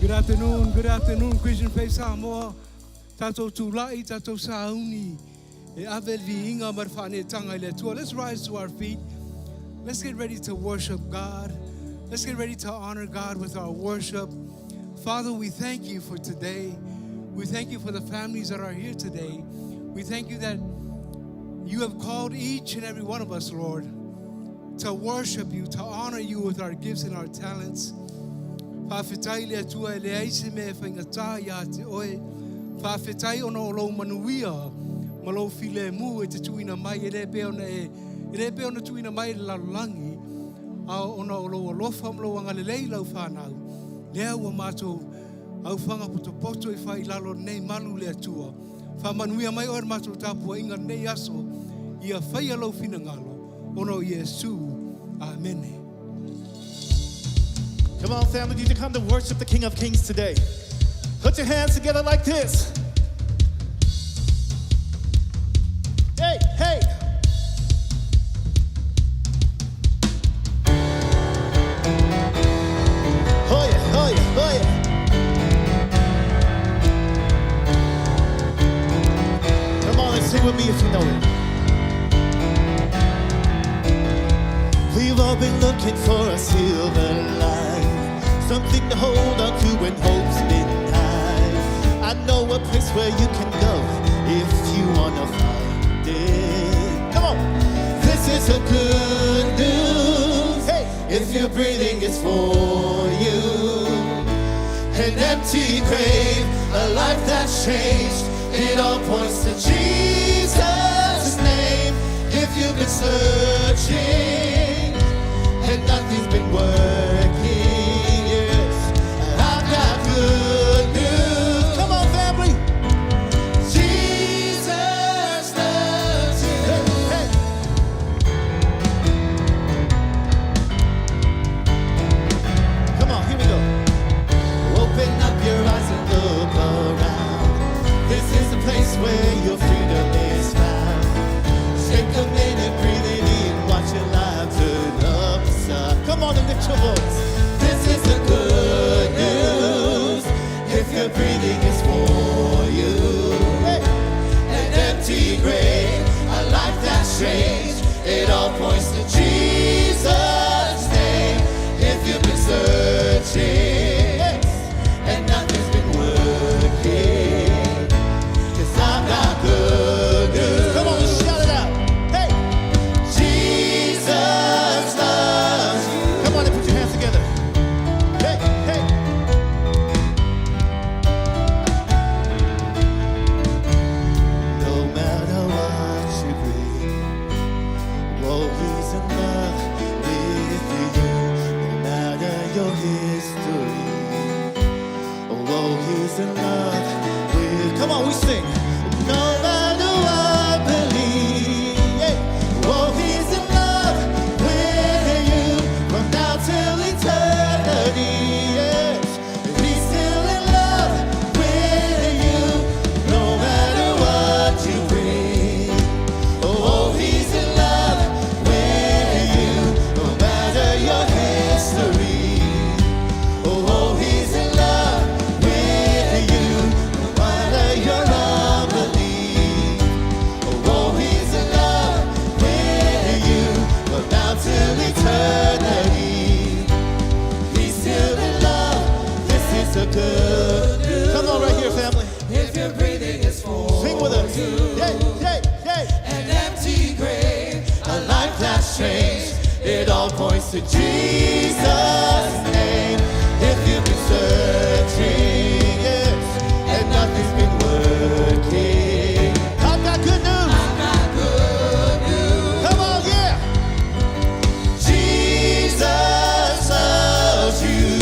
Good afternoon, Christian Faith Samoa. Tato tulai, tato sauni. Avel viinga marfane tanga le tua. Let's rise to our feet. Let's get ready to worship God. Let's get ready to honor God with our worship. Father, we thank you for today. We thank you for the families that are here today. We thank you that you have called each and every one of us, Lord, to worship you, to honor you with our gifts and our talents. Whawhetai lea tua e lea ise me whaingatā ia te oe. Whawhetai ono o lou manuia, ma lou while mu e te tuina mai, e le pe ona tuina mai le lalangi, a ona o lou alofa ma lou angalelei lau whanau. Lea ua mātou au whanga poto i whai lalo nei malu lea tua. Whamanuia mai oer mātou tāpua inga nei aso, ia whai alau whina ngalo, ono Iesu. Amen. Come on, family, did you come to worship the King of Kings today? Put your hands together like this. Hey, hey. Oh yeah, oh yeah, oh yeah. Come on and sing with me if you know it. We've all been looking for a silver line, something to hold on to when hope's been high. I know a place where you can go if you wanna find it. Come on. This is a good news. Hey, if you're breathing, it's for you. An empty grave, a life that's changed. It all points to Jesus' name. If you've been searching and nothing's been working, good news. Come on, family. Jesus loves you. Hey, hey. Come on, here we go. Open up your eyes and look around. This is the place where your freedom is found. Take a minute, breathe it in, watch your life turn upside. Come on and lift your voice. This is the good news. If you're breathing, it's for you. Hey. An empty grave, a life that's changed. It all points to Jesus' name. If you've been searching, yes, and nothing's been working, 'cause I've got good news. Come on, let's shout it out. Hey, Jesus loves you. Come on and put your hands together. Hey, hey. No matter what you bring, oh, he's in love with you. No matter your history, oh, he's in love with. Come on, we sing. No matter what I believe, yeah. Oh, he's in love with you from now till eternity. Yes, he's still in love with you. No matter what you bring, oh, he's in love with you. No matter your history, oh, he's in love with you. No matter your unbelief, oh, he's in love with you. From now till eternity, he's still in love. This is a good news. Come on right here, family. If you're breathing, it's for Sing with us. you. Yay, yay, yay. An empty grave, a life that's changed. It all points to Jesus' name. If you've been searching, yes, and nothing's been working, I've got good news. I've got good news. Come on, yeah. Jesus loves you.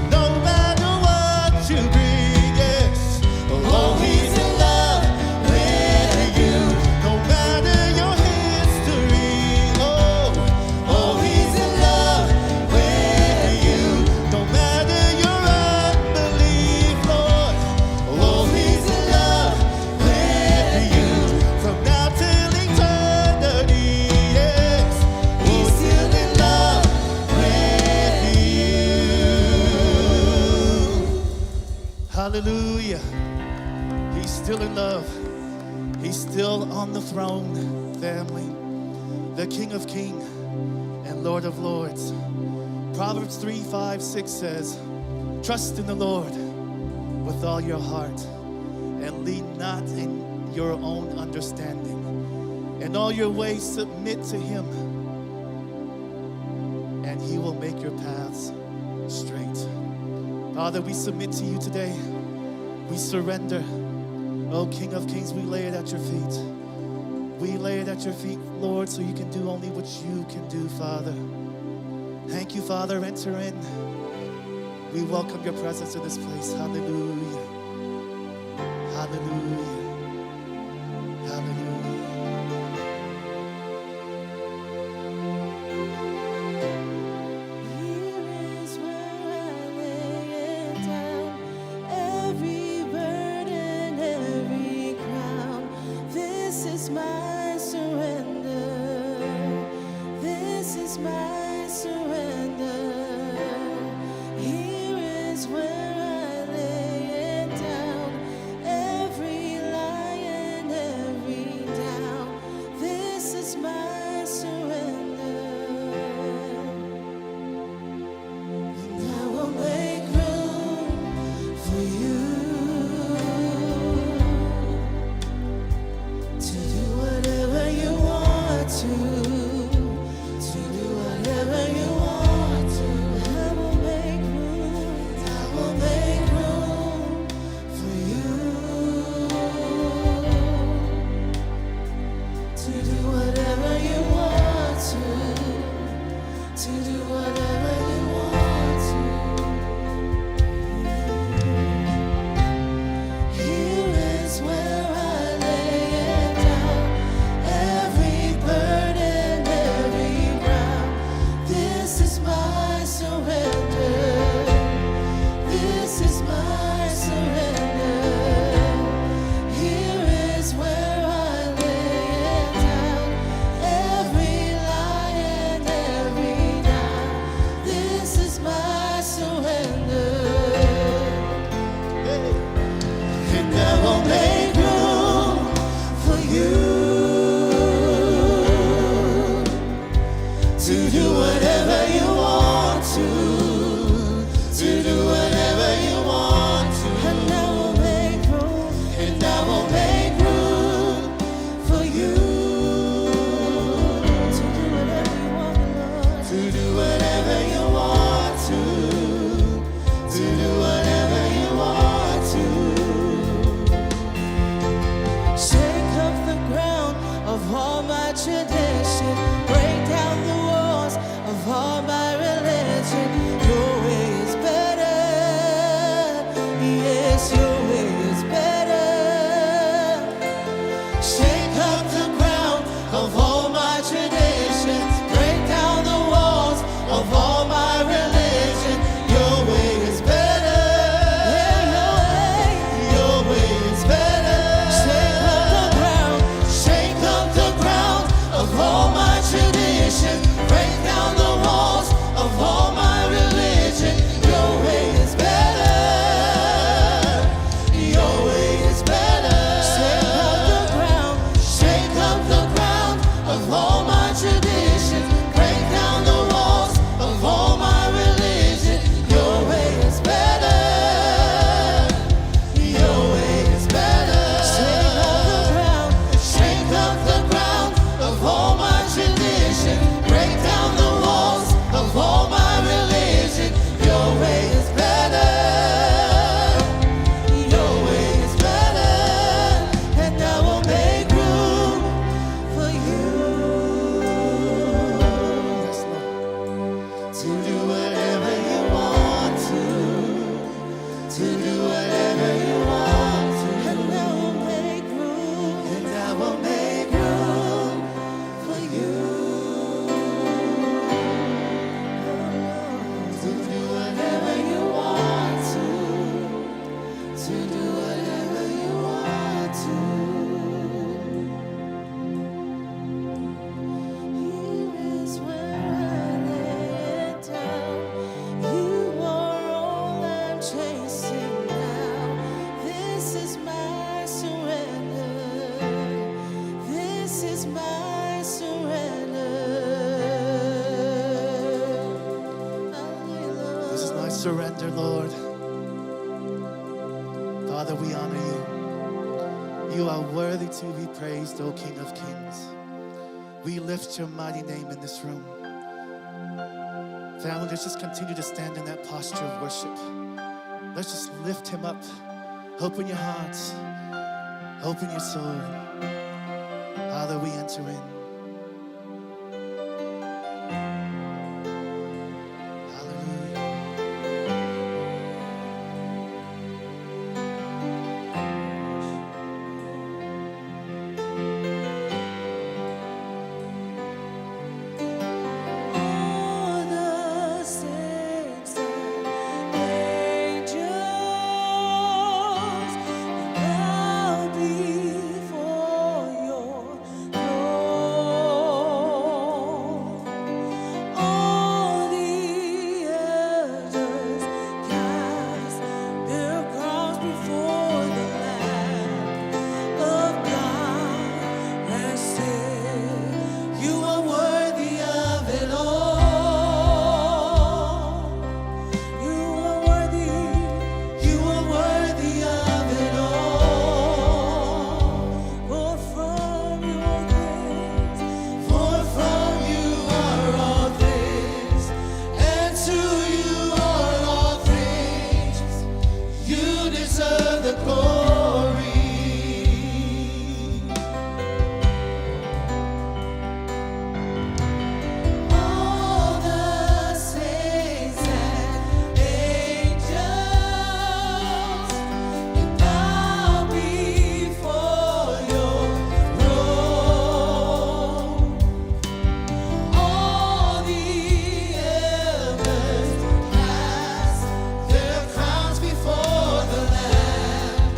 No matter what you bring, yes. Oh, he's in love with you. No matter your history, oh, he's in love with Hallelujah. He's still in love. He's still on the throne, family. The King of Kings and Lord of Lords. Proverbs 3:5-6 says, trust in the Lord with all your heart and lean not in your own understanding. In all your ways submit to Him, and He will make your paths straight. Father, we submit to you today. We surrender. Oh, King of Kings, we lay it at your feet. We lay it at your feet, Lord, so you can do only what you can do, Father. Thank you, Father. Enter in. We welcome your presence in this place. Hallelujah. Hallelujah. Hallelujah. Here is where I lay it down, every burden, every crown. This is my surrender. This is my surrender. Here is where I lay it down, every lie and every doubt. This is my surrender. And I will make room for you to do whatever you want to do whatever you want to. I will make room, I will make room for you to do whatever you want to do whatever you want to. Here is where I lay it down, every burden, every ground. This is my surrender. This is my surrender. Here is where I lay it down, every lie and every doubt. This is my surrender. And I will make room for you to do whatever you want to do whatever you want to. And I will make room, and I will make room for you to do whatever you want, Lord. To do whatever you want to do whatever you want to. Shake up the ground of all my tradition, break down the walls of all my religion. Your way is better, yes, your way is better. Shake up the ground of all my traditions, break down the walls of all my religion. Your way is better, yeah, your way is better. Shake up the ground of all my tradition, break down the walls of all my religion. Your way is better, your way is better. Shake up the ground of all my tradition, break down the walls of all my religion. Your way is better, your way is better. Shake up the ground of all my tradition, break down the walls of all my religion. Your way is better, your way is better. And I will make room for you to do whatever you want to do whatever you want to. And I will make room, and I will make room for you to do whatever you want to do whatever you want to. Here is where I lay it down. You are all I'm chasing now. surrender, Lord. Father, we honor you. You are worthy to be praised, O King of Kings. We lift your mighty name in this room. Family, let's just continue to stand in that posture of worship. Let's just lift him up. Open your hearts. Open your soul. Father, we enter in. All the saints and angels bow before your throne. All the elders cast their crowns before the Lamb of God and say, "You are worthy of it all. You are worthy. You are worthy of it all. For from your grace, for from you are all things, and to you are all things. You deserve the glory." All the saints and angels bow before your throne. All the elders cast their crowns before the Lamb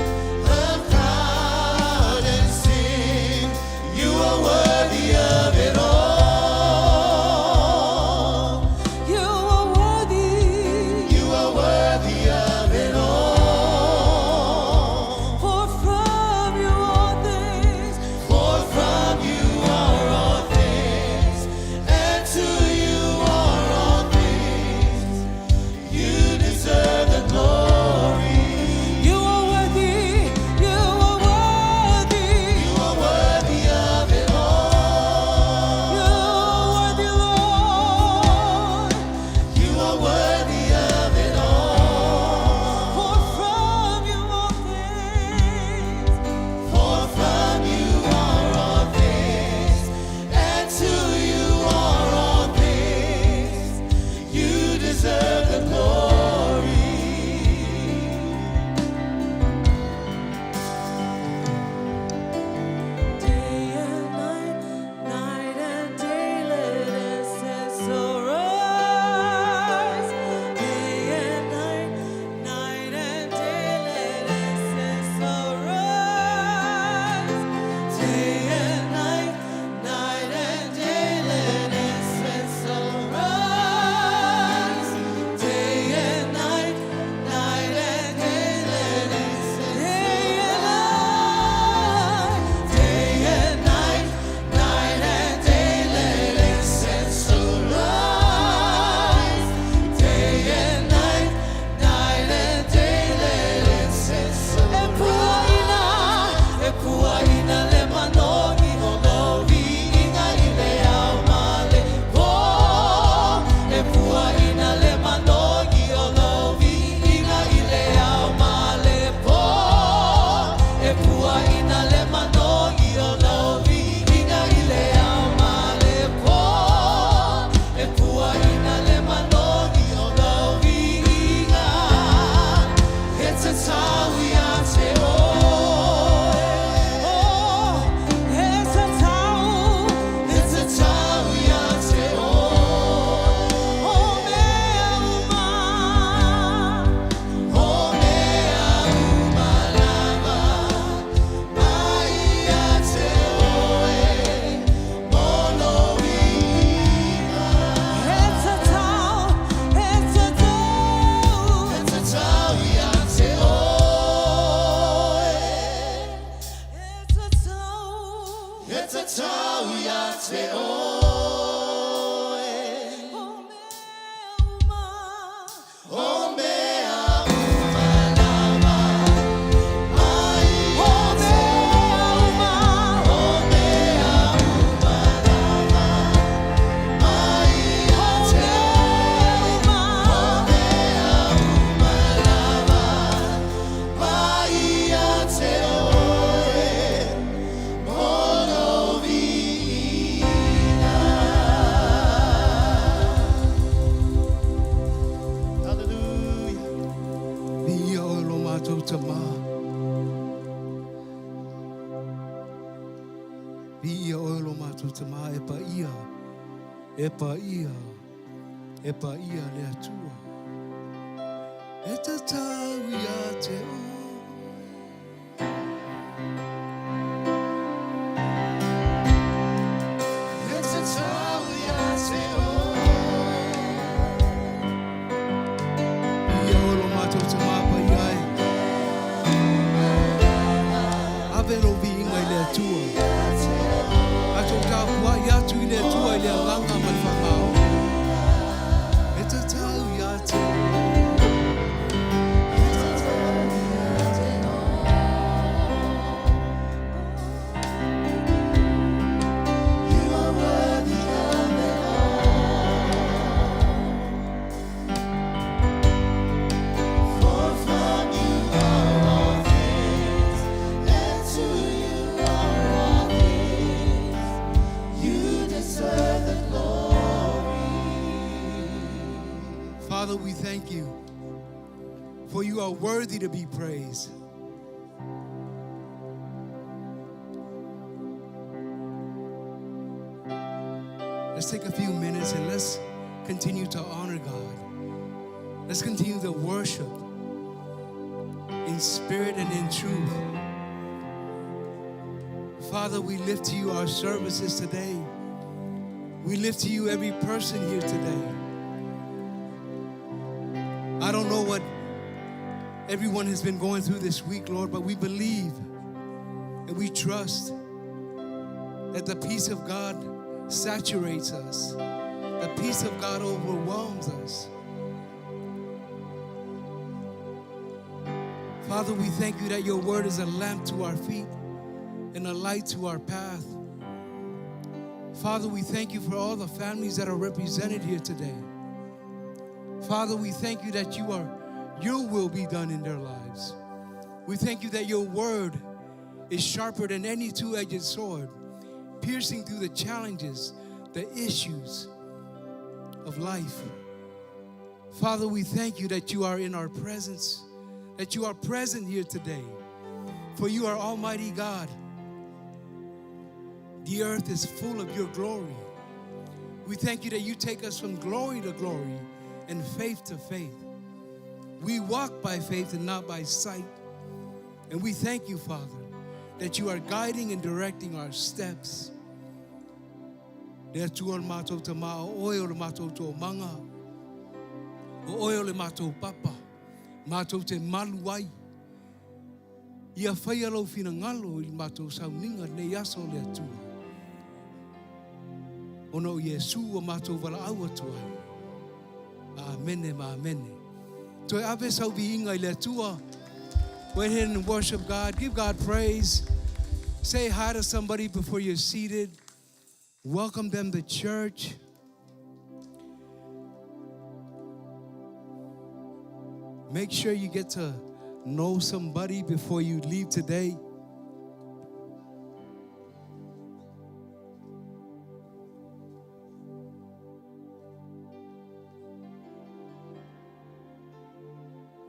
mātou te mā. Vi ia oilo mātou te mā e pa ia le atua. E te tau ia te o. E te tau ia te o. Ia oilo mātou te mā pa ia e. Avero vi inga i le atua. Atou tau kua ia tu i le atua i le alanga mai whangao. E te tau ia te o. Father, we thank you, for you are worthy to be praised. Let's take a few minutes and let's continue to honor God. Let's continue to worship in spirit and in truth. Father, we lift to you our services today. We lift to you every person here today. I don't know what everyone has been going through this week, Lord, but we believe and we trust that the peace of God saturates us. The peace of God overwhelms us. Father, we thank you that your word is a lamp to our feet and a light to our path. Father, we thank you for all the families that are represented here today. Father, we thank you that your will be done in their lives. We thank you that your word is sharper than any two-edged sword, piercing through the challenges, the issues of life. Father, we thank you that you are in our presence, that you are present here today, for you are Almighty God. The earth is full of your glory. We thank you that you take us from glory to glory and faith to faith. We walk by faith and not by sight. And we thank you, Father, that you are guiding and directing our steps. Lea tua le mātou te mā, o oe o le mātou tō manga, o oe o le mātou papa, mātou te malu ai. Ia whai alau whina ngalo i mātou sauninga nei aso lea tua. Ono Iesu o mātou wala au atua. Amene, amene. Toi ave sau vi inga I lea tua. Go ahead and worship God. Give God praise. Say hi to somebody before you're seated. Welcome them to church. Make sure you get to know somebody before you leave today.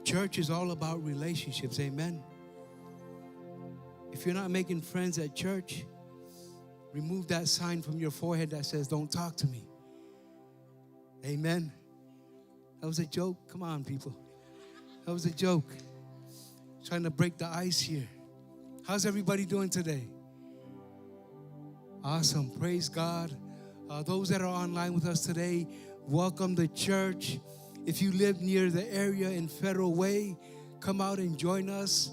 Church is all about relationships, amen. If you're not making friends at church, remove that sign from your forehead that says, don't talk to me. Amen. That was a joke. Come on, people. That was a joke. Trying to break the ice here. How's everybody doing today? Awesome. Praise God. Those that are online with us today, welcome to church. If you live near the area in Federal Way, come out and join us.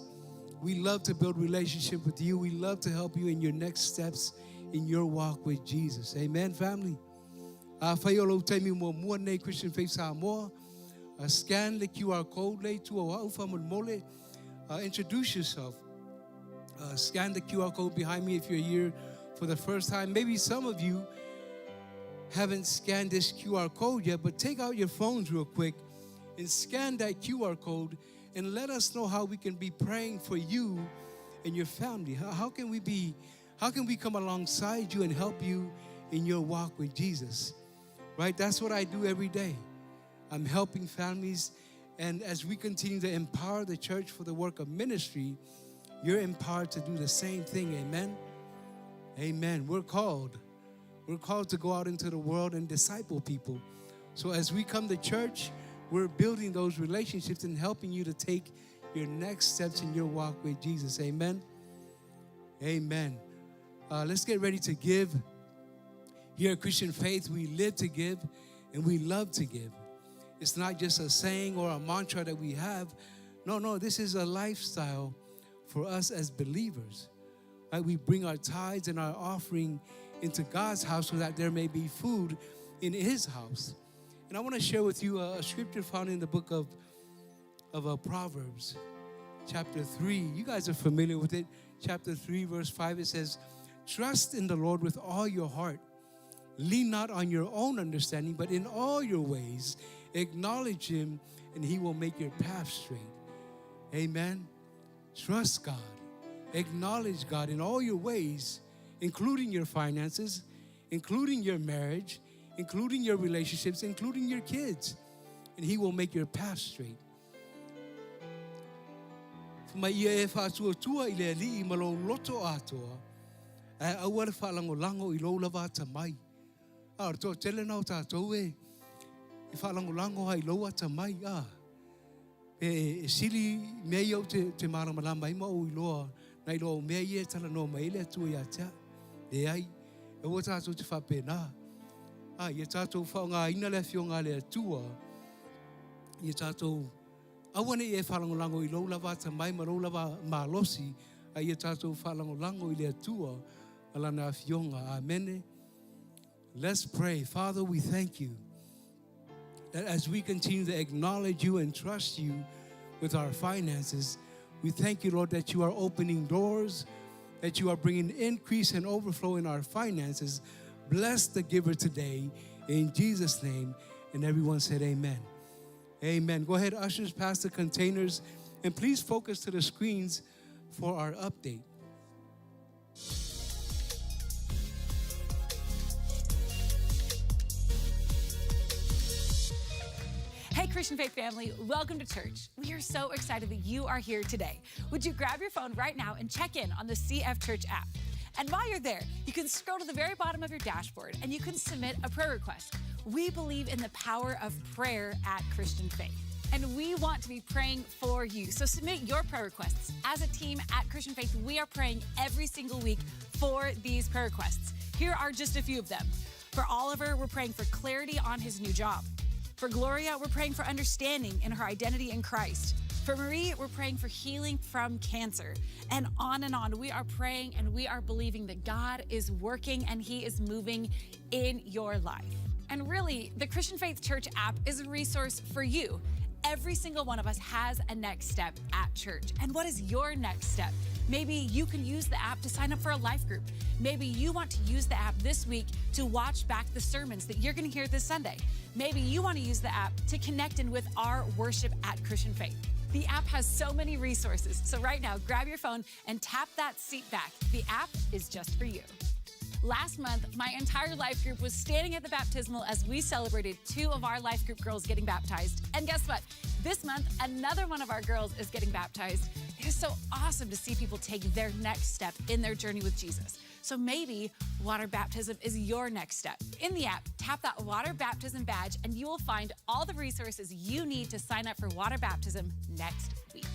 We love to build relationship with you. We love to help you in your next steps in your walk with Jesus. Amen, family. Whaiolo taimi mua nei Christian Faith Samoa. Scan the QR code lei tu au mole. Introduce yourself. Scan the QR code behind me if you're here for the first time. Maybe some of you haven't scanned this QR code yet, but take out your phones real quick and scan that QR code and let us know how we can be praying for you and your family. How can we come alongside you and help you in your walk with Jesus? Right? That's what I do every day. I'm helping families And as we continue to empower the church for the work of ministry, you're empowered to do the same thing. Amen? Amen. We're called. We're called to go out into the world and disciple people. So as we come to church, we're building those relationships and helping you to take your next steps in your walk with Jesus. Amen? Amen. Let's get ready to give. Here at Christian Faith, we live to give and we love to give. It's not just a saying or a mantra that we have. No, this is a lifestyle for us as believers. Right? We bring our tithes and our offering into God's house so that there may be food in His house. And I want to share with you a scripture found in the book of Proverbs, chapter 3. You guys are familiar with it. Chapter 3, verse 5, it says, "Trust in the Lord with all your heart. Lean not on your own understanding, but in all your ways acknowledge Him, and He will make your path straight." Amen. Trust God. Acknowledge God in all your ways, including your finances, including your marriage, including your relationships, including your kids, and He will make your path straight. Mai ia e whātua I le li I malo loto atoa. Aua le whalango I lo lava tamai. Ar tō tele nau tātou e. I whalango hai loa tamai. E sili mea iau te maramalama I mao I loa. Nai loa mea ia tala no mai le atua ia tea. E ai. E o tātou te whapena. Ia tātou whaonga ina le whionga le atua. Ia tātou awane e whalangolango I lo lava tamai ma lo lava malosi. Ia tātou whalangolango I le atua. Alana whionga. Amen. Let's pray. Father, we thank you that as we continue to acknowledge you and trust you with our finances, we thank you, Lord, that you are opening doors, that you are bringing increase and overflow in our finances. Bless the giver today in Jesus' name. And everyone said amen. Amen. Go ahead, ushers, pass the containers, and please focus to the screens for our update. Hey, Christian Faith family, welcome to church. We are so excited that you are here today. Would you grab your phone right now and check in on the CF Church app? And while you're there, you can scroll to the very bottom of your dashboard and you can submit a prayer request. We believe in the power of prayer at Christian Faith, and we want to be praying for you. So submit your prayer requests. As a team at Christian Faith, we are praying every single week for these prayer requests. Here are just a few of them. For Oliver, we're praying for clarity on his new job. For Gloria, we're praying for understanding in her identity in Christ. For Marie, we're praying for healing from cancer. And on we are praying and we are believing that God is working and He is moving in your life. And really, the Christian Faith Church app is a resource for you. Every single one of us has a next step at church. And what is your next step? Maybe you can use the app to sign up for a life group. Maybe you want to use the app this week to watch back the sermons that you're going to hear this Sunday. Maybe you want to use the app to connect in with our worship at Christian Faith. The app has so many resources. So right now, grab your phone and tap that seat back. The app is just for you. Last month, my entire life group was standing at the baptismal as we celebrated 2 of our life group girls getting baptized. And guess what? This month, another one of our girls is getting baptized. It is so awesome to see people take their next step in their journey with Jesus. So maybe water baptism is your next step. In the app, tap that water baptism badge and you will find all the resources you need to sign up for water baptism next week.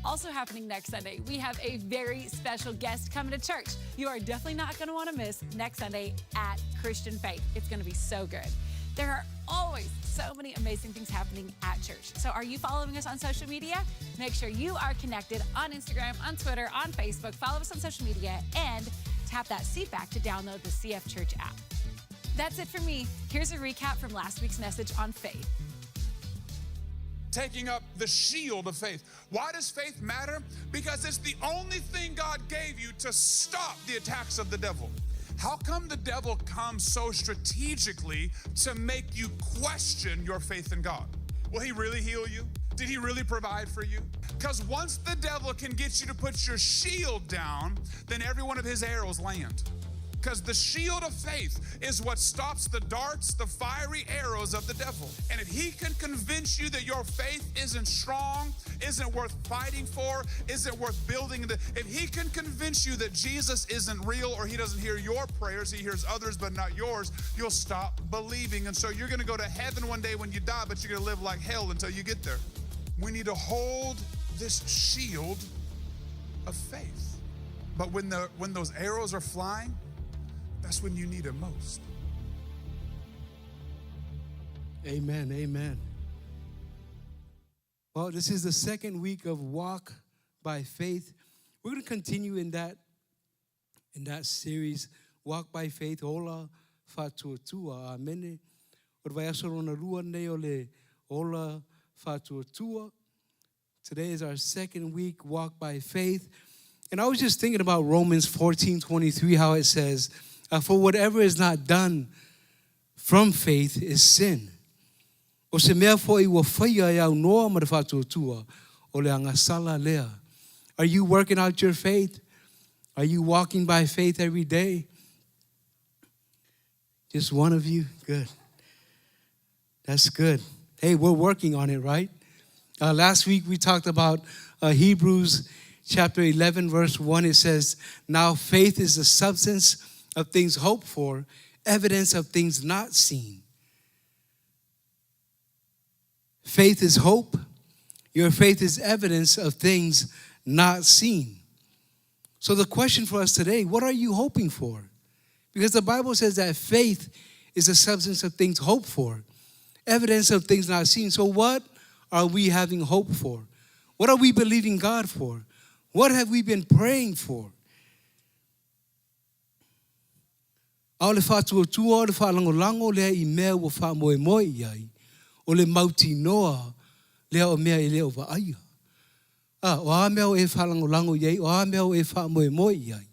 Also happening next Sunday, we have a very special guest coming to church. You are definitely not going to want to miss next Sunday at Christian Faith. It's going to be so good. There are always so many amazing things happening at church. So are you following us on social media? Make sure you are connected on Instagram, on Twitter, on Facebook. Follow us on social media and tap that seat back to download the CF Church app. That's it for me. Here's a recap from last week's message on faith. Taking up the shield of faith. Why does faith matter? Because it's the only thing God gave you to stop the attacks of the devil. How come the devil comes so strategically to make you question your faith in God? Will he really heal you? Did he really provide for you? Because once the devil can get you to put your shield down, then every one of his arrows land. Because the shield of faith is what stops the darts, the fiery arrows of the devil. And if he can convince you that your faith isn't strong, isn't worth fighting for, isn't worth building, if he can convince you that Jesus isn't real or he doesn't hear your prayers, he hears others but not yours, you'll stop believing. And so you're going to go to heaven one day when you die, but you're going to live like hell until you get there. We need to hold this shield of faith. But when those arrows are flying, that's when you need it most. Amen, amen. Well, this is the second week of Walk by Faith. We're going to continue in that series, Walk by Faith. Ola fatuatua, amene. Orvayasarona rua ne ole ola fatuatua. Today is our second week, Walk by Faith. And I was just thinking about Romans 14:23, how it says, for whatever is not done from faith is sin. O se mea foi ua whaia iau noa ma te whatuatua o le angasala lea. Are you working out your faith? Are you walking by faith every day? Just one of you? Good. That's good. Hey, we're working on it, right? Last week we talked about Hebrews chapter 11, verse 1. It says, now faith is the substance of things hoped for, evidence of things not seen. Faith is hope. Your faith is evidence of things not seen. So the question for us today, what are you hoping for? Because the Bible says that faith is the substance of things hoped for, evidence of things not seen. So what are we having hope for? What are we believing God for? What have we been praying for? Ao le whatuatua o le whalangolango lea I mea ua whamoemoe iai. O le mauti noa lea o mea I lea o waaia. O a mea o e whalangolango iai, o a mea o e whamoemoe iai.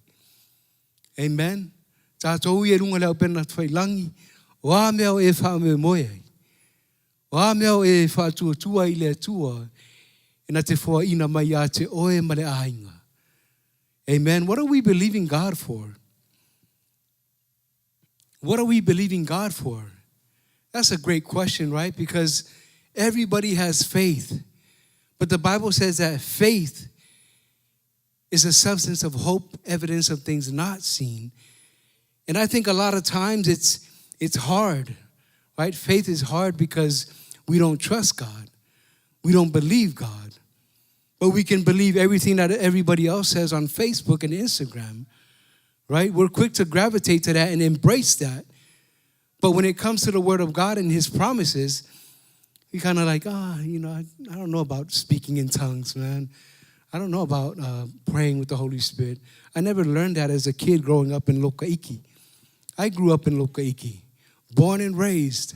Amen. Tātou I e runga lea o pena whailangi, o a mea o e whamoemoe iai. O a mea o e whatuatua I lea tua, ina te whoa ina mai a te oe ma le ainga. Amen. What are we believing God for? What are we believing God for? That's a great question, right? Because everybody has faith. But the Bible says that faith is a substance of hope, evidence of things not seen. And I think a lot of times it's hard, right? Faith is hard because we don't trust God. We don't believe God. But we can believe everything that everybody else says on Facebook and Instagram. Right? We're quick to gravitate to that and embrace that. But when it comes to the Word of God and His promises, we kind of like, I don't know about speaking in tongues, man. I don't know about praying with the Holy Spirit. I never learned that as a kid growing up in Lokaiki. I grew up in Lokaiki, born and raised.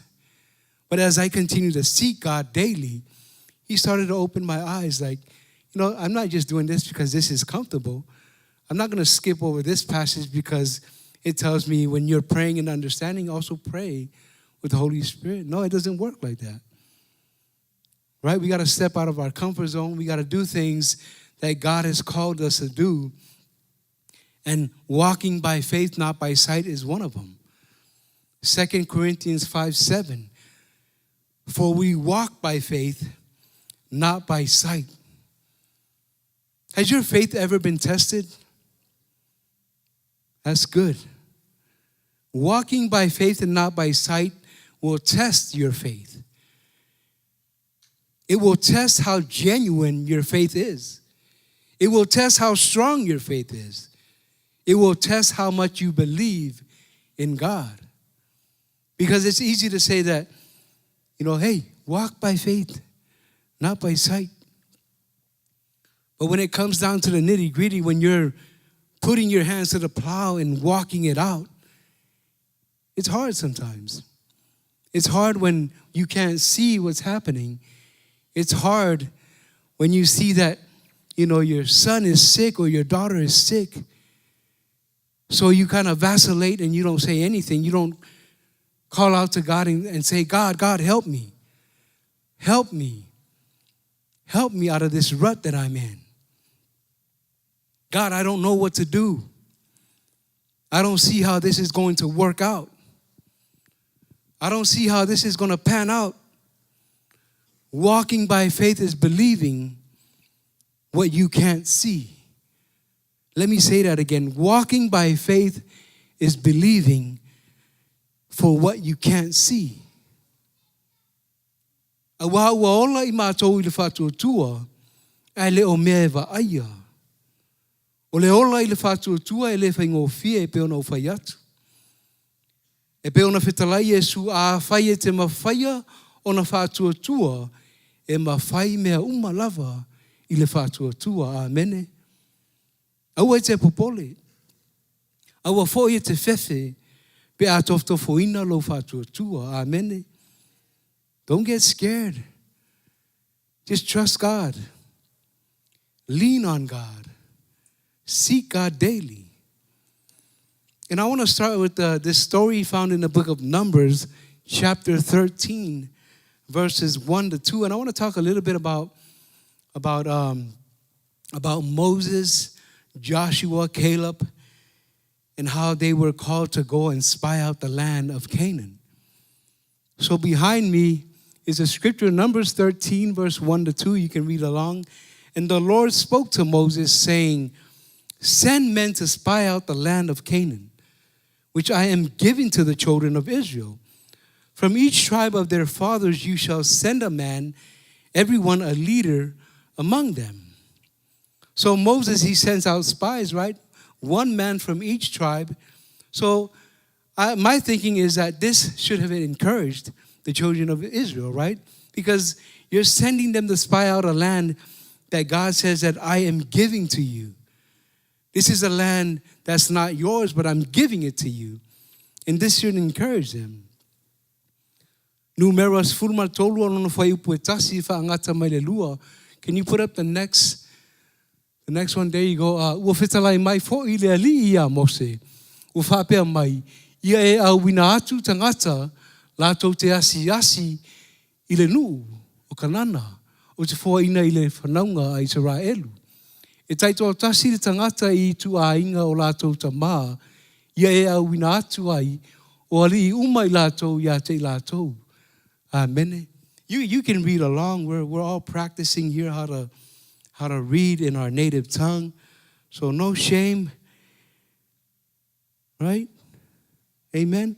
But as I continued to seek God daily, He started to open my eyes like, I'm not just doing this because this is comfortable. I'm not going to skip over this passage because it tells me when you're praying and understanding, also pray with the Holy Spirit. No, it doesn't work like that. Right? We got to step out of our comfort zone. We got to do things that God has called us to do. And walking by faith, not by sight, is one of them. 2 Corinthians 5:7. For we walk by faith, not by sight. Has your faith ever been tested? That's good. Walking by faith and not by sight will test your faith. It will test how genuine your faith is. It will test how strong your faith is. It will test how much you believe in God. Because it's easy to say that, hey, walk by faith, not by sight. But when it comes down to the nitty-gritty, when you're putting your hands to the plow and walking it out, it's hard sometimes. It's hard when you can't see what's happening. It's hard when you see that, your son is sick or your daughter is sick. So you kind of vacillate and you don't say anything. You don't call out to God and say, God, help me. Help me. Help me out of this rut that I'm in. God, I don't know what to do. I don't see how this is going to work out. I don't see how this is going to pan out. Walking by faith is believing what you can't see. Let me say that again. Walking by faith is believing for what you can't see. Awa ola I mātou I le whātuatua, ai le o mea e waaia. O le ola I le whātuatua e le whaingofia e peona o whai atu. E peona whetalai e su a whai e te mawhaia o na whātuatua e mawhai mea uma lava I le whātuatua. Amene. Aua e te popole. Aua fo I te whewhe pe a toftofoina lo whātuatua. Amene. Don't get scared. Just trust God. Lean on God. Seek God daily. And I want to start with this story found in the book of Numbers, chapter 13, verses 1 to 2. And I want to talk a little bit about Moses, Joshua, Caleb, and how they were called to go and spy out the land of Canaan. So behind me is a scripture, Numbers 13, verse 1 to 2. You can read along. And the Lord spoke to Moses, saying, send men to spy out the land of Canaan, which I am giving to the children of Israel. From each tribe of their fathers you shall send a man, everyone a leader among them. So Moses, he sends out spies, right? One man from each tribe. So my thinking is that this should have encouraged the children of Israel, right? Because you're sending them to spy out a land that God says that I am giving to you. This is a land that's not yours, but I'm giving it to you. And this should encourage them. Numeros fulma tolu ono fai upu etasi fa angata mai le lua. Can you put up the next one? There you go. Ua whetalai mai fo I le ali ia Mose. Ua whapea mai. Ia e au wina atu tangata lātou te asi I le nuu o kanana o te whaina I le whanaunga a Israelu. E taito tasi le tangata I tu a inga o lātou ta maa, ia e au wina atu ai, o ali I uma I lātou ia te lātou. Amen. You can read along. We're all practicing here how to read in our native tongue. So no shame. Right? Amen.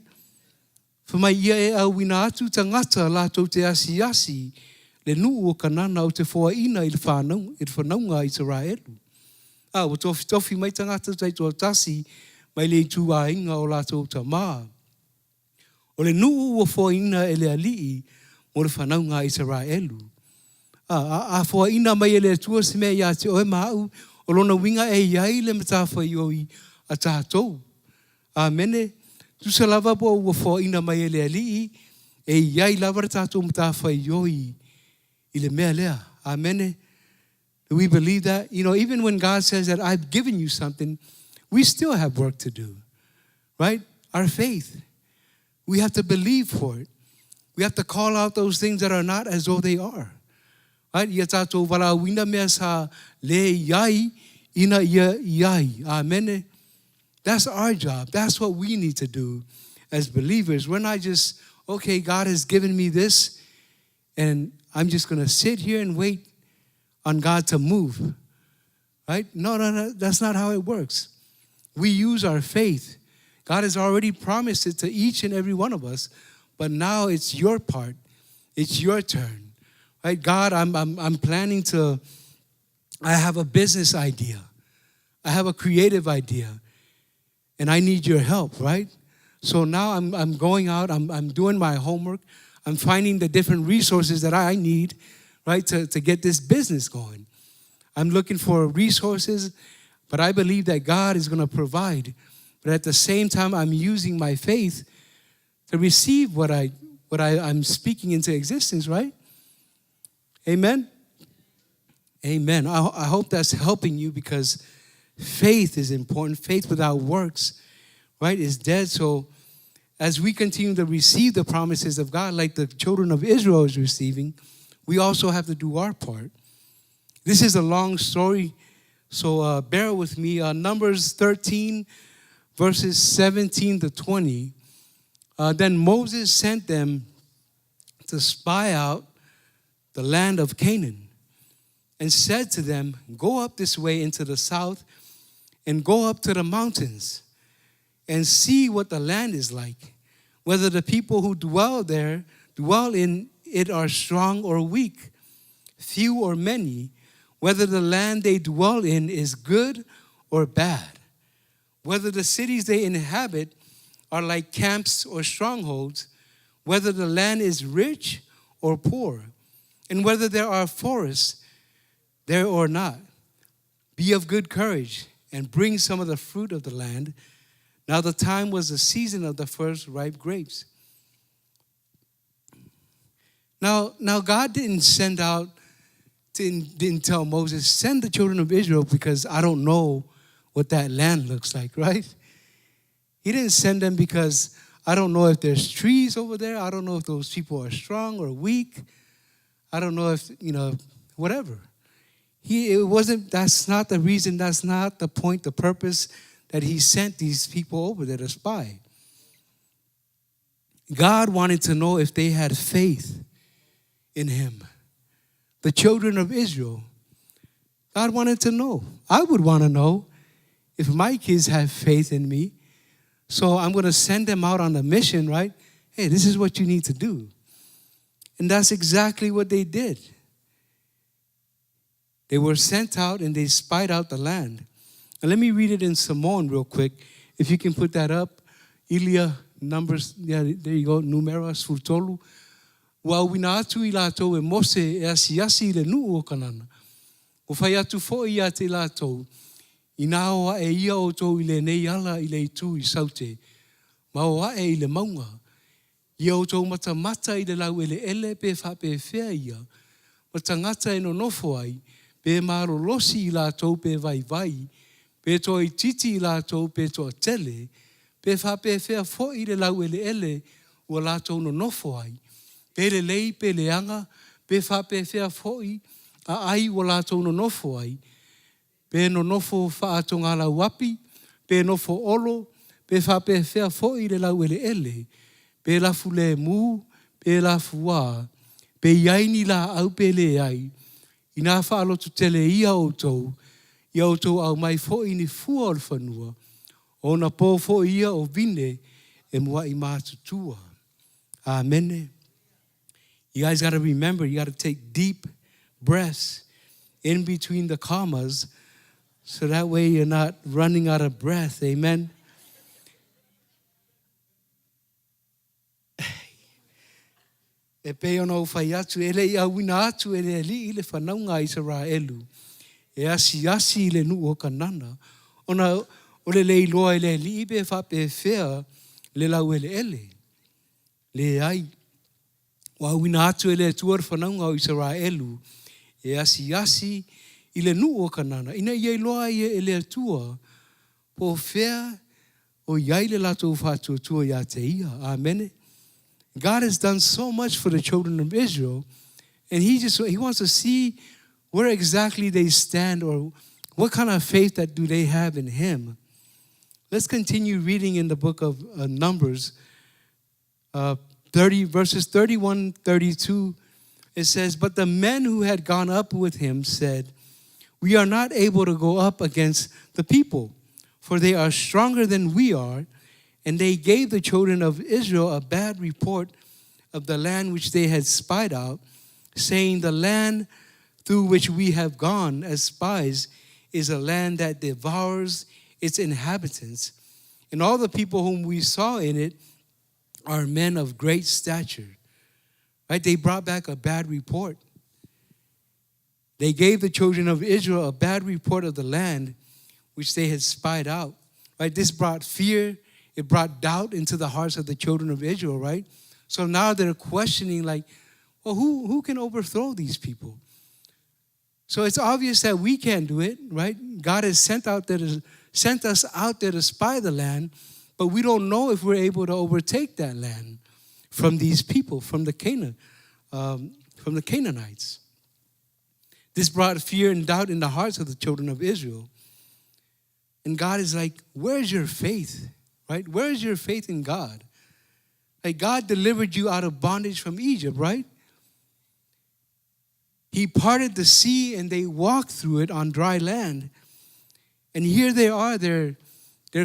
For my ia e au wina atu tangata lātou te asi le nuu o kanana o te whaina I le whanaunga I Israelu. O tofi mai tangata taito tasi mai le tu a inga o lātou ta maa. O le nuu o whaina e le alii mo le whanaunga I Israelu. A whaina mai e le tua se mea ia te oe maau o lona winga e iai le matawhai oi a tātou. Amene. Tu se lava po ua whaina mai e le alii e iai lava tātou matawhai oi I le mea lea. Amen. Do we believe that? You know, even when God says that I've given you something, we still have work to do. Right? Our faith. We have to believe for it. We have to call out those things that are not as though they are. Right? Ia tātou wala wina mea sa le iai ina ia iai. Amen. That's our job. That's what we need to do as believers. We're not just, okay, God has given me this, and I'm just going to sit here and wait on God to move. Right? No. That's not how it works. We use our faith. God has already promised it to each and every one of us, but now it's your part. It's your turn. Right? God, I'm planning to, I have a business idea. I have a creative idea. And I need your help, right? So now I'm going out, I'm doing my homework, I'm finding the different resources that I need, right, to get this business going. I'm looking for resources, but I believe that God is going to provide. But at the same time, I'm using my faith to receive what I'm speaking into existence, right? Amen? Amen. I hope that's helping you, because faith is important. Faith without works, right, is dead. So as we continue to receive the promises of God like the children of Israel is receiving, we also have to do our part. This is a long story, so bear with me. Numbers 13, verses 17 to 20, then Moses sent them to spy out the land of Canaan and said to them, go up this way into the south and go up to the mountains and see what the land is like, whether the people who dwell in it are strong or weak, few or many, whether the land they dwell in is good or bad, whether the cities they inhabit are like camps or strongholds, whether the land is rich or poor, and whether there are forests there or not. Be of good courage and bring some of the fruit of the land. Now the time was the season of the first ripe grapes. Now God didn't tell Moses, send the children of Israel because I don't know what that land looks like, right? He didn't send them because I don't know if there's trees over there. I don't know if those people are strong or weak. I don't know if, whatever. That's not the reason, that's not the point, the purpose that he sent these people over there to spy. God wanted to know if they had faith in him. The children of Israel. God wanted to know. I would want to know if my kids have faith in me. So I'm going to send them out on a mission, right? Hey, this is what you need to do. And that's exactly what they did. They were sent out and they spied out the land. And let me read it in Samoan real quick. If you can put that up. Ilia, Numbers, yeah, there you go, Numeras, Furtolu. Wa wina atu I lātou e mose e asi le nuu o kanana. O whai atu fo I te lātou. I nā oa e ia o tō I le nei ala I le itu I saute. Ma oa e I le maunga. Ia o tō mata I le lau ele ele pe whape whea ia. Ma tangata e no nofo ai. Pe maro losi I lātou pe vai. Pe tō I titi I lātou pe tō tele. Pe whape whea fo I le lau ele ele. Ua lātou no nofo ai. Pe le lei pe le anga. Pe whape whea fo I. A ai ua lātou no nofo ai. Pe no nofo whaatonga lau api, pe nofo olo, pe whape whea fo I le lau ele ele, pe lafu le mu, pe lafu wā, pe iaini la au pe le ai, I nā whaalotu tele ia o tau au mai fo I ni fua o le whanua, o na pō fo ia o vine e mua I mātutua. Amen. You guys got to remember, you got to take deep breaths in between the commas, so that way you're not running out of breath. Amen. E pe ono whai atu, ele I awina atu, ele li I le whanaunga Israelu. E asi le nu o kanana. Ona o le lei loa ele li I pe whape whea le lau ele. Le ai. Wa awina atu ele tuar whanaunga o Israelu. E asi I le nu o kanana. Ina iei loa ia ele atua. Po whea o iai le lato whātua tua ia te ia. Amen. God has done so much for the children of Israel. And he wants to see where exactly they stand or what kind of faith that do they have in him. Let's continue reading in the book of Numbers 30, verses 31, 32. It says, but the men who had gone up with him said, we are not able to go up against the people, for they are stronger than we are. And they gave the children of Israel a bad report of the land which they had spied out, saying, the land through which we have gone as spies is a land that devours its inhabitants. And all the people whom we saw in it are men of great stature. Right? They brought back a bad report. They gave the children of Israel a bad report of the land which they had spied out. Right? This brought fear. It brought doubt into the hearts of the children of Israel, right? So now they're questioning, like, well, who can overthrow these people? So it's obvious that we can't do it, right? God has sent us out there to spy the land, but we don't know if we're able to overtake that land from these people, from the Canaanites. This brought fear and doubt in the hearts of the children of Israel. And God is like, where's your faith, right? Where's your faith in God? Like, God delivered you out of bondage from Egypt, right? He parted the sea and they walked through it on dry land. And here they are, they're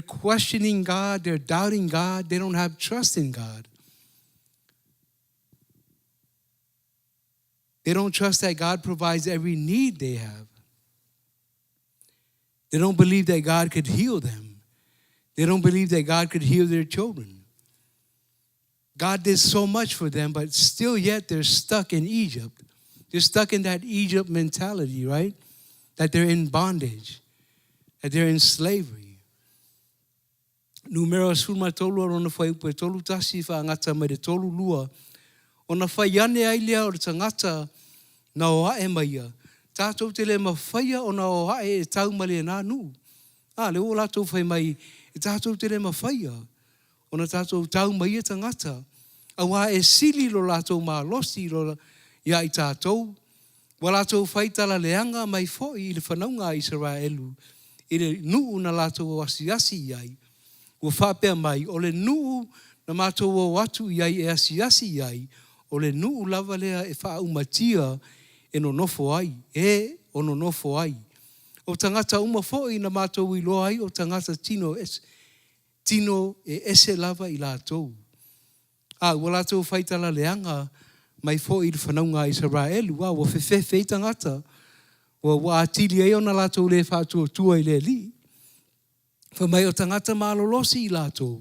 questioning God, they're doubting God, they don't have trust in God. They don't trust that God provides every need they have. They don't believe that God could heal them. They don't believe that God could heal their children. God did so much for them, but still yet they're stuck in Egypt. They're stuck in that Egypt mentality, right? That they're in bondage, that they're in slavery. Numero suma tolu ona fai upe tolu tasi fa ngata mai de tolu lua. Ona fai ane ai lea o tangata na o hae mai ia. Tātou te le mawhaia o na o hae e tau male nā nu. Le o lātou whai mai e tātou te le mawhaia. O na tātou tau mai e tangata. Awa e sili lo lātou mā losi lo ia i tātou. Wa lātou whaitala leanga mai fōi i le whanaunga Israelu. I le nuu na lātou o asi iai. Ua whapea mai o le nuu na mātou o watu iai e asi iai. O le nuu lava lea e wha umatia e no nofo ai, o no nofo ai. O tangata uma fo'i na mātou i loa ai, o tangata tino e ese lava i lātou. Ua lātou whaitala leanga mai fo'i i whanaunga Israelu, ua whewhewhe i tangata, ua atili e o na lātou le whātua tua i le li. Whamai o tangata mālolosi i lātou.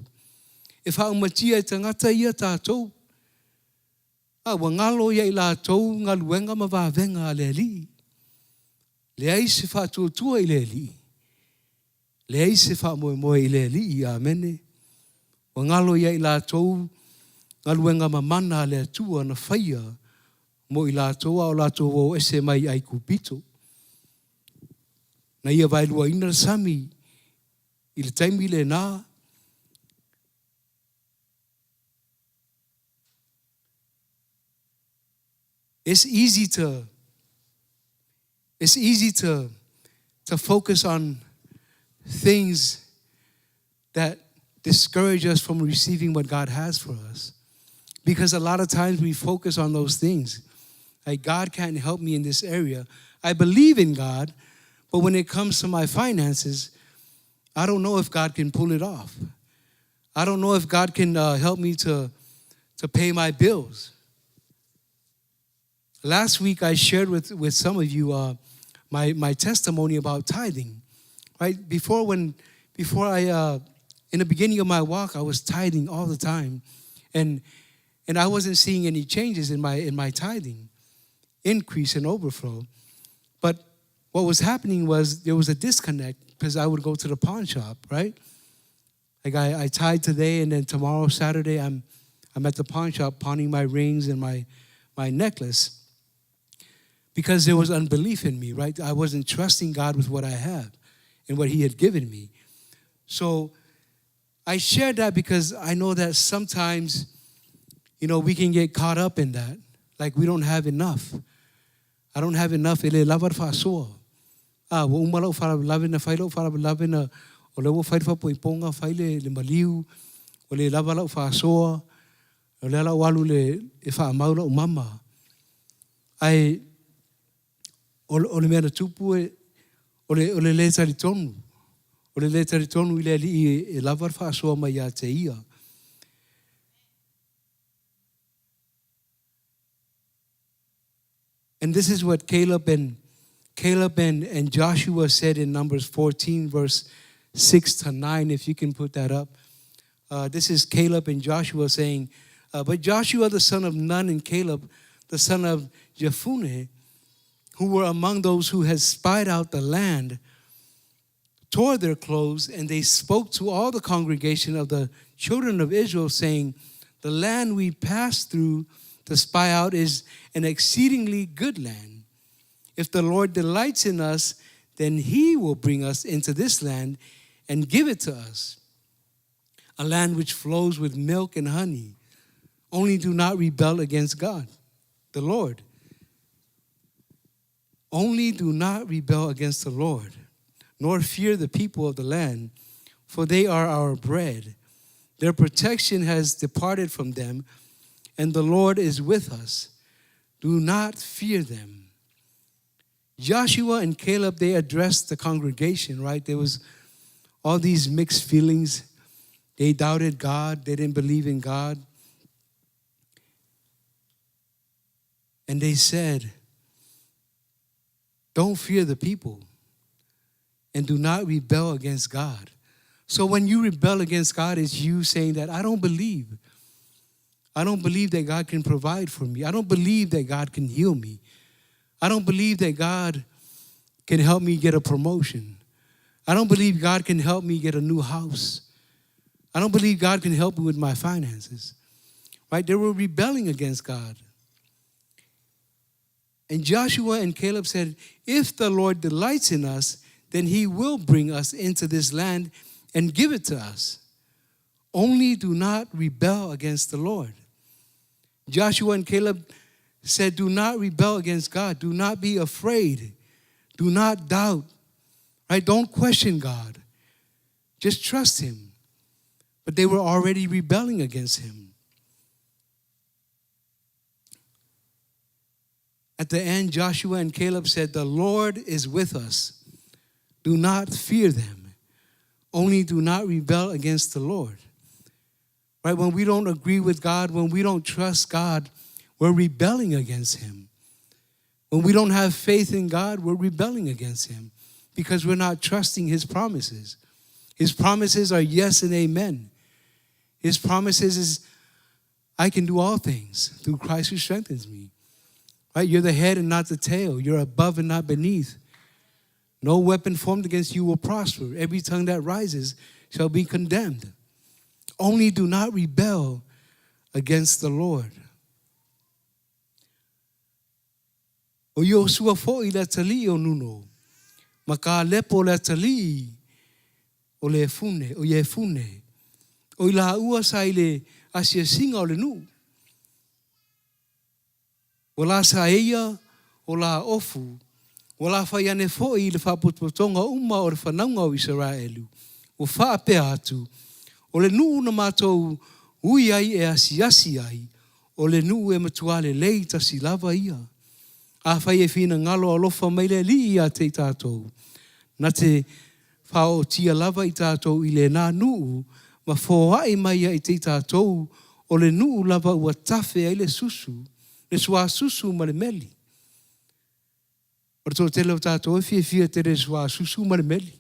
E whaumatia e tangata ia tātou. Wa ngalo ia i lātou ngaluenga ma vāvenga a le li. Le ai se whātua i le li. Le ai se whāmoe i le li, amene. Wa ngalo ia i lātou ngaluenga ma mana a le atua na whaia mo i lātou o lātou o ese mai ai kupito. Na ia vailua ina sami i le taimi le nā. It's easy to focus on things that discourage us from receiving what God has for us. Because a lot of times we focus on those things. Like, God can't help me in this area. I believe in God, but when it comes to my finances, I don't know if God can pull it off. I don't know if God can help me to pay my bills. Last week, I shared with some of you my testimony about tithing, right? Before I, in the beginning of my walk, I was tithing all the time, and I wasn't seeing any changes in my tithing, increase and overflow. But what was happening was there was a disconnect because I would go to the pawn shop, right? Like I tithe today, and then tomorrow, Saturday, I'm at the pawn shop pawning my rings and my necklace. Because there was unbelief in me, right? I wasn't trusting God with what I have and what He had given me. So I shared that because I know that sometimes, we can get caught up in that. Like, we don't have enough. I don't have enough. Ele lavar fa soa. Wo umalo fara lavina failo fara lavina o le wo fai fa poiponga faile le maliu o le lavala fa soa o le ala walu le e fa maula o mama. Ai o le mea na tupu o le le taritonu. O le le taritonu i le li e lavar wha soa mai a te ia. And this is what Caleb and Joshua said in Numbers 14, verse 6 to 9, if you can put that up. This is Caleb and Joshua saying, but Joshua the son of Nun and Caleb the son of Jephunneh, who were among those who had spied out the land, tore their clothes, and they spoke to all the congregation of the children of Israel, saying, the land we passed through to spy out is an exceedingly good land. If the Lord delights in us, then He will bring us into this land and give it to us, a land which flows with milk and honey. Only do not rebel against God, the Lord. Only do not rebel against the Lord, nor fear the people of the land, for they are our bread. Their protection has departed from them, and the Lord is with us. Do not fear them. Joshua and Caleb, they addressed the congregation, right? There was all these mixed feelings. They doubted God. They didn't believe in God. And they said, don't fear the people and do not rebel against God. So when you rebel against God, it's you saying that I don't believe. I don't believe that God can provide for me. I don't believe that God can heal me. I don't believe that God can help me get a promotion. I don't believe God can help me get a new house. I don't believe God can help me with my finances. Right? They were rebelling against God. And Joshua and Caleb said, if the Lord delights in us, then he will bring us into this land and give it to us. Only do not rebel against the Lord. Joshua and Caleb said, do not rebel against God. Do not be afraid. Do not doubt. Right? Don't question God. Just trust him. But they were already rebelling against him. At the end, Joshua and Caleb said, the Lord is with us. Do not fear them. Only do not rebel against the Lord. Right? When we don't agree with God, when we don't trust God, we're rebelling against him. When we don't have faith in God, we're rebelling against him because we're not trusting his promises. His promises are yes and amen. His promises is, I can do all things through Christ who strengthens me. Right? You're the head and not the tail. You're above and not beneath. No weapon formed against you will prosper. Every tongue that rises shall be condemned. Only do not rebel against the Lord. O Yosua fo'i le tali o nuno. Maka lepo le tali o le fune, o ye fune. O ila ua sa ile asia singa o le nu. O la sa eia o la ofu. O la whaiane fo'i le whaputotonga uma o le whanaunga o Israelu. O whaapea atu. O le nuu na mātou ui ai e asi ai. O le nuu e matuale lei tasi lava ia. A whai e whina ngalo alofa mai le li ia te tātou. Na te whao tia lava i tātou i le nā nuu. Ma whoai mai i te tātou. O le nuu lava ua tafe ai le susu. Le sua susu ma le meli. O tō tele o tātou e fia te le sua susu ma le meli.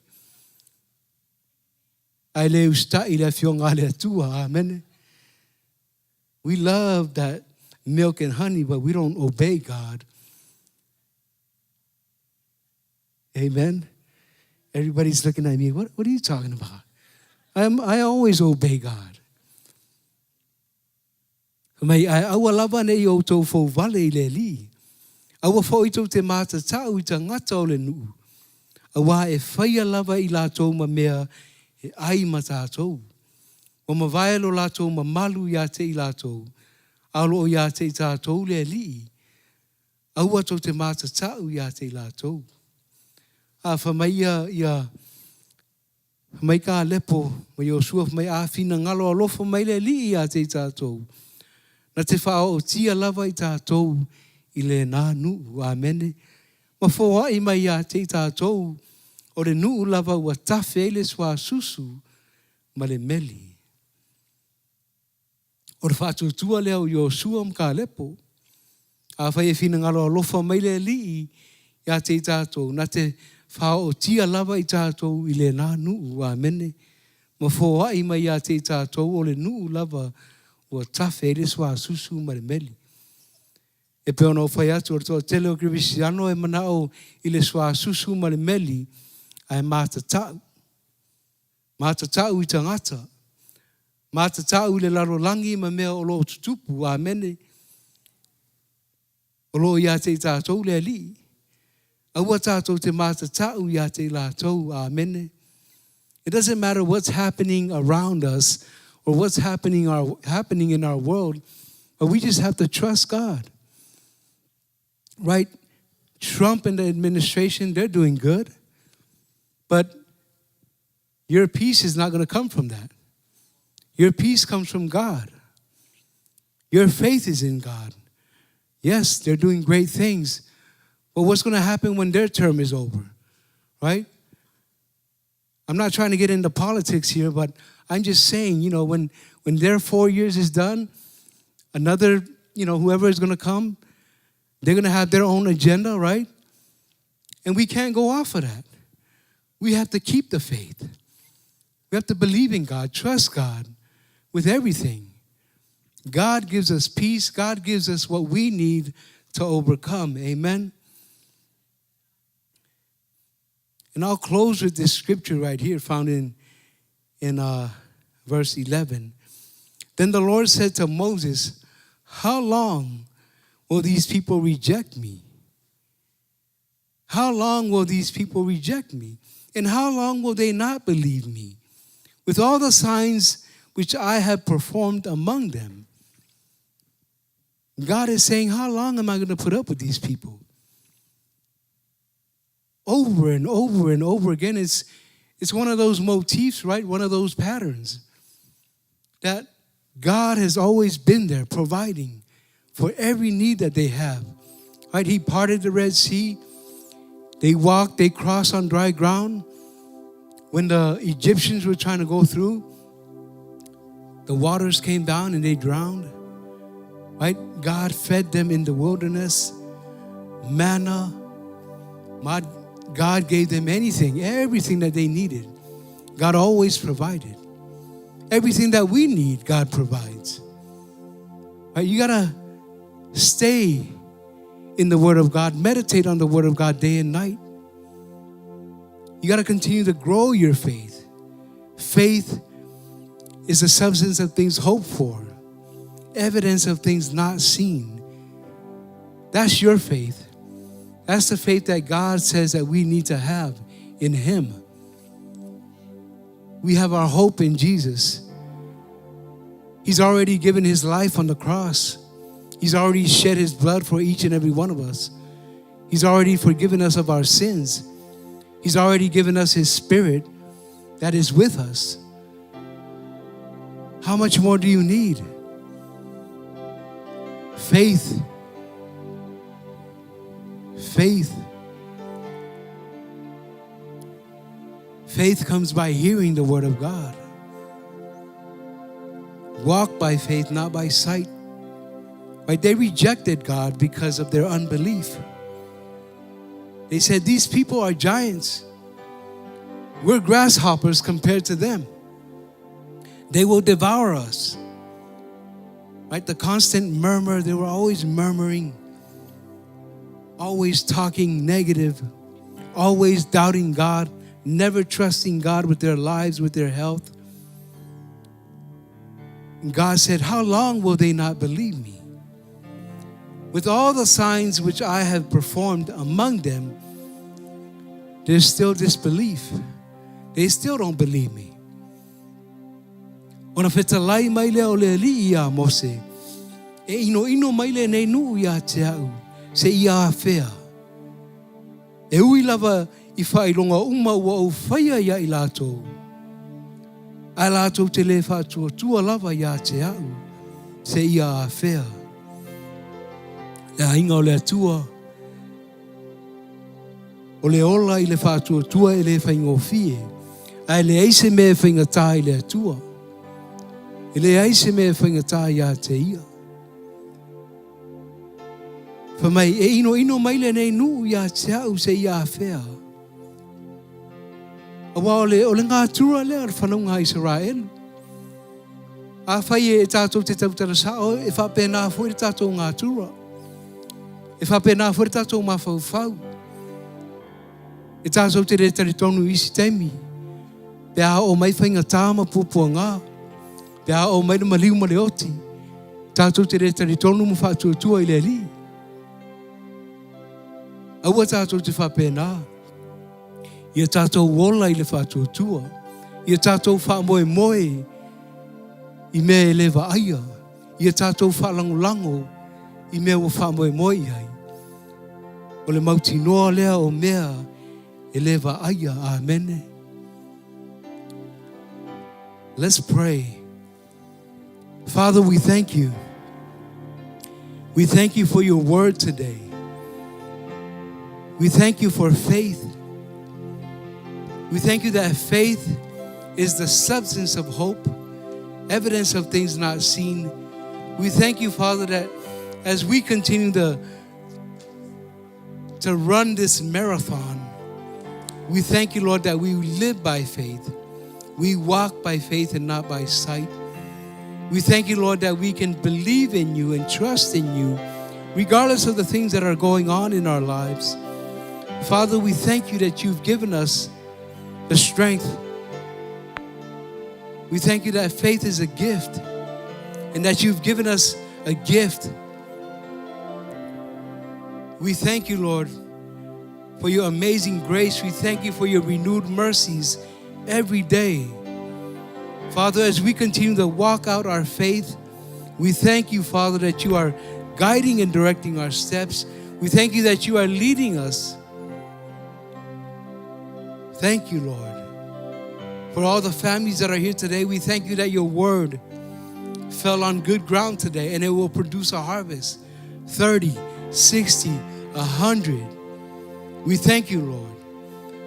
Ai le usta i le fionga le atua, amen. We love that milk and honey, but we don't obey God. Amen. Everybody's looking at me. What are you talking about? I always obey God. Mai aua lava nei o tō fau vale i le li. Aua fau i tō te mata tau i ta ngata o le nuu. Aua e whaia lava i la tō ma mea e ai ma tātou. O ma vaelo lātou ma malu ia te i lātou. Alo o ia te i tātou le li. Aua tō te mata tau ia te i lātou. A whamaia ia whamai ka lepo ma Yosua whamai a whina ngalo alofa mai le li ia te i tātou. Na te whao o tia lava i tātou i le nā nuu. Amene. Ma whoa i mai ia te i tātou. O le nuu lava ua tafe le swa susu ma le meli. O le whātutua lea o Yosua mka lepo. A whai e whina ngalo alofa mai le li ia te i tātou. Na te whao o tia lava i tātou i le nā nuu. Amene. Ma whoa i mai ia te i tātou o le nuu lava ua tafe le swa susu ma le meli. E pe ono whai atu o tō tele o Kristiyano e manao i le swa susu ma le meli. Ai mātatau. Mātatau i tangata. Mātatau i le larolangi ma mea o lo tutupu. Amene. O lo ia te i tātou le li. Aua tātou te mātatau ia te i lātou. Amene. It doesn't matter what's happening around us or what's happening in our world, but we just have to trust God. Right? Trump and the administration, they're doing good. But your peace is not going to come from that. Your peace comes from God. Your faith is in God. Yes, they're doing great things. But what's going to happen when their term is over? Right? I'm not trying to get into politics here, but I'm just saying, when their 4 years is done, another, whoever is going to come, they're going to have their own agenda, right? And we can't go off of that. We have to keep the faith. We have to believe in God, trust God with everything. God gives us peace. God gives us what we need to overcome. Amen? And I'll close with this scripture right here found in verse 11. Then the Lord said to Moses, how long will these people reject me? How long will these people reject me? And how long will they not believe me? With all the signs which I have performed among them. God is saying, how long am I going to put up with these people? Over and over and over again. It's one of those motifs, right? One of those patterns that God has always been there providing for every need that they have. Right? He parted the Red Sea. They walked, they crossed on dry ground. When the Egyptians were trying to go through, the waters came down and they drowned. Right? God fed them in the wilderness. Manna. God gave them anything, everything that they needed. God always provided. Everything that we need, God provides. Right? You got to stay in the Word of God. Meditate on the Word of God day and night. You got to continue to grow your faith. Faith is the substance of things hoped for, evidence of things not seen. That's your faith. That's the faith that God says that we need to have in Him. We have our hope in Jesus. He's already given His life on the cross. He's already shed His blood for each and every one of us. He's already forgiven us of our sins. He's already given us His Spirit that is with us. How much more do you need? Faith. Faith. Faith comes by hearing the Word of God. Walk by faith, not by sight. Right? They rejected God because of their unbelief. They said, these people are giants. We're grasshoppers compared to them. They will devour us. Right? The constant murmur, they were always murmuring, always talking negative, always doubting God, never trusting God with their lives, with their health. And God said, how long will they not believe me? With all the signs which I have performed among them, there's still disbelief. They still don't believe me. Ona fetalai mai leo le li ia Mose. E ino mai le nei nu ia te au. Se ia fea. E ui lava I whailonga uma ua au whaia ia I lātou. A lātou te le whātua tua lava ia te au. Se ia fea. Le ainga o le atua. O le ola I le whātua tua e le whaingo fie. A le eise me whaingatā I le atua. E le eise me whaingatā ia te ia. Whamai e ino mai le nei nu ia te au se ia whea. Awa o le ngā tura le ar whanunga Israel. A whai e tātou te tautara sao e whapena fwere tātou ngā tura. E whapena fwere tātou mawhau. E tātou te re taritonu isi teimi. Pea o mai whainga tāma pupua ngā. Pea o mai na maliu maleoti. Tātou te re taritonu mu whātua tua I le li. Aua tātou te whapena. Ia tātou wola I le whātua tua. Ia tātou wha moe I mea e lewa aia. Ia tātou wha lango I mea o wha moe ai. O le mauti noa lea o mea Eleva aya, amen. Let's pray. Father, we thank you. We thank you for your word today. We thank you for faith. We thank you that faith is the substance of hope, evidence of things not seen. We thank you, Father, that as we continue to run this marathon, we thank you, Lord, that we live by faith. We walk by faith and not by sight. We thank you, Lord, that we can believe in you and trust in you, regardless of the things that are going on in our lives. Father, we thank you that you've given us the strength. We thank you that faith is a gift and that you've given us a gift. We thank you, Lord, for your amazing grace. We thank you for your renewed mercies every day. Father, as we continue to walk out our faith, we thank you, Father, that you are guiding and directing our steps. We thank you that you are leading us. Thank you, Lord. For all the families that are here today, we thank you that your word fell on good ground today and it will produce a harvest. 30, 60, 100. We thank you, Lord.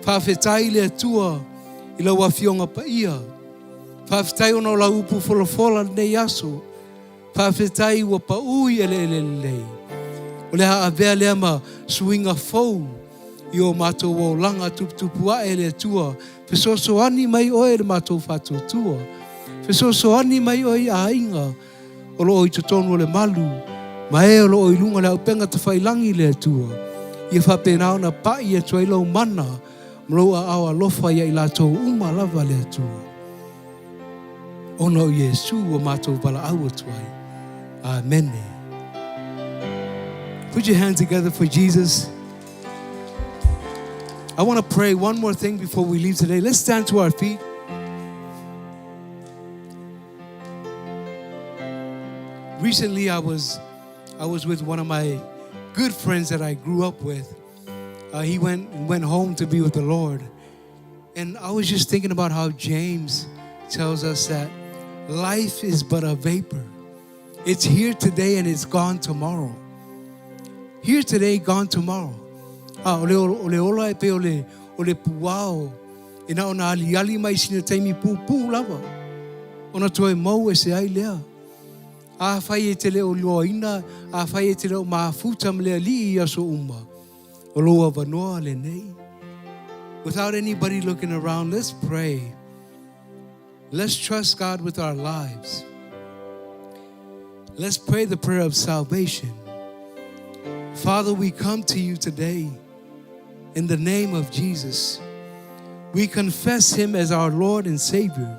Whawhetai le atua I lau awhionga paia. Whawhetai ono la upu wholofola nei aso. Whawhetai ua paui ele. O le haa avea lea ma suinga fou. I o mātou o langa tupua e le atua. Whesosoani mai oe le mātou whātou tua. Whesosoani mai oe a inga. O lo oi tutonu o le malu. Ma e o lo oi lunga le au penga te whailangi le atua. I whapenao na pai e tuai lau mana. Mroa awa lofa ia I lātou uma lava le atua. Ono Yesu o mātou wala au atuai. Amen. Put your hands together for Jesus. I want to pray one more thing before we leave today. Let's stand to our feet. Recently, I was with one of my good friends that I grew up with. He went home to be with the Lord. And I was just thinking about how James tells us that life is but a vapor. It's here today and it's gone tomorrow. Here today, gone tomorrow. Ole ola e pe ole puao. E na ona ali mai sina taimi pu lava. Ona toe mau e se ai lea. A whai e te leo loina, a whai e te leo maafuta mlea li I aso uma. O loa wanoa le nei. Without anybody looking around, let's pray. Let's trust God with our lives. Let's pray the prayer of salvation. Father, we come to you today in the name of Jesus. We confess him as our Lord and Savior.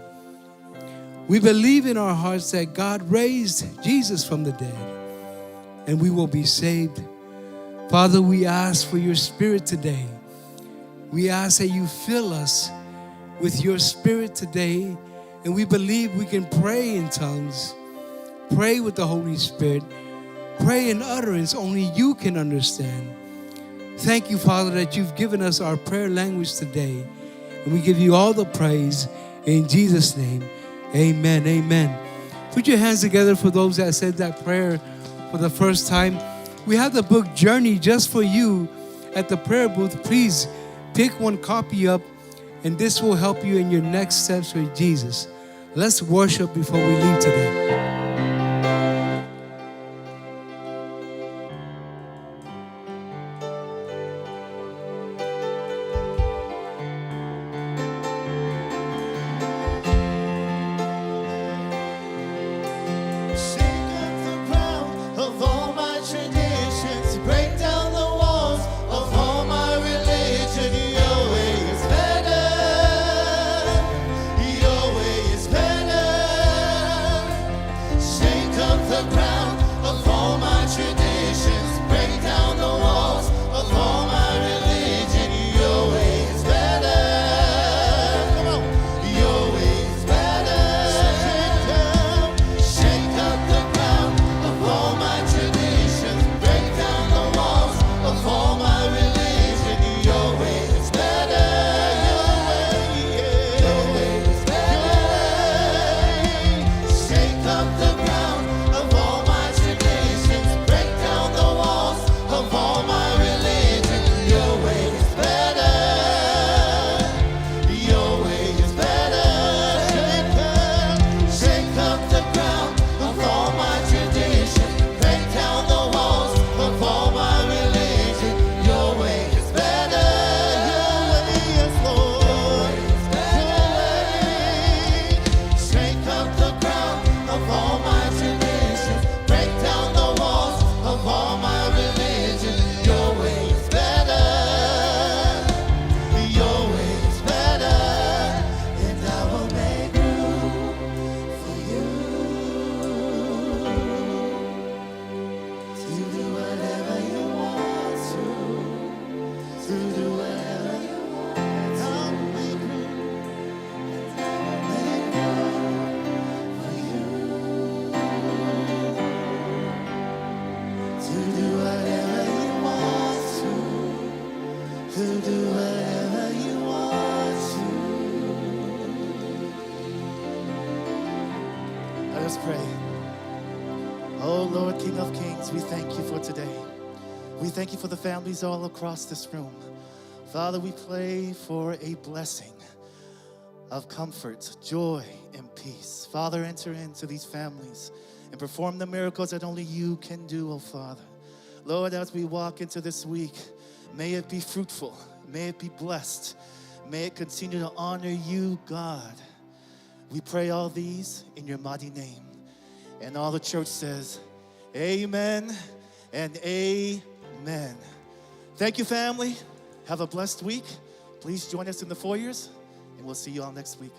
We believe in our hearts that God raised Jesus from the dead and we will be saved. Father, we ask for your Spirit today. We ask that you fill us with your Spirit today, and we believe we can pray in tongues, pray with the Holy Spirit, pray in utterance only you can understand. Thank you, Father, that you've given us our prayer language today, and we give you all the praise in Jesus' name. Amen. Amen. Put your hands together for those that said that prayer for the first time. We have the book Journey just for you at the prayer booth. Please pick one copy up, and this will help you in your next steps with Jesus. Let's worship before we leave today. Let us pray. Oh Lord, King of Kings, we thank you for today. We thank you for the families all across this room. Father, we pray for a blessing of comfort, joy, and peace. Father, enter into these families and perform the miracles that only you can do, oh Father. Lord, as we walk into this week, may it be fruitful. May it be blessed. May it continue to honor you, God. We pray all these in your mighty name. And all the church says, amen and amen. Thank you, family. Have a blessed week. Please join us in the foyers, and we'll see you all next week.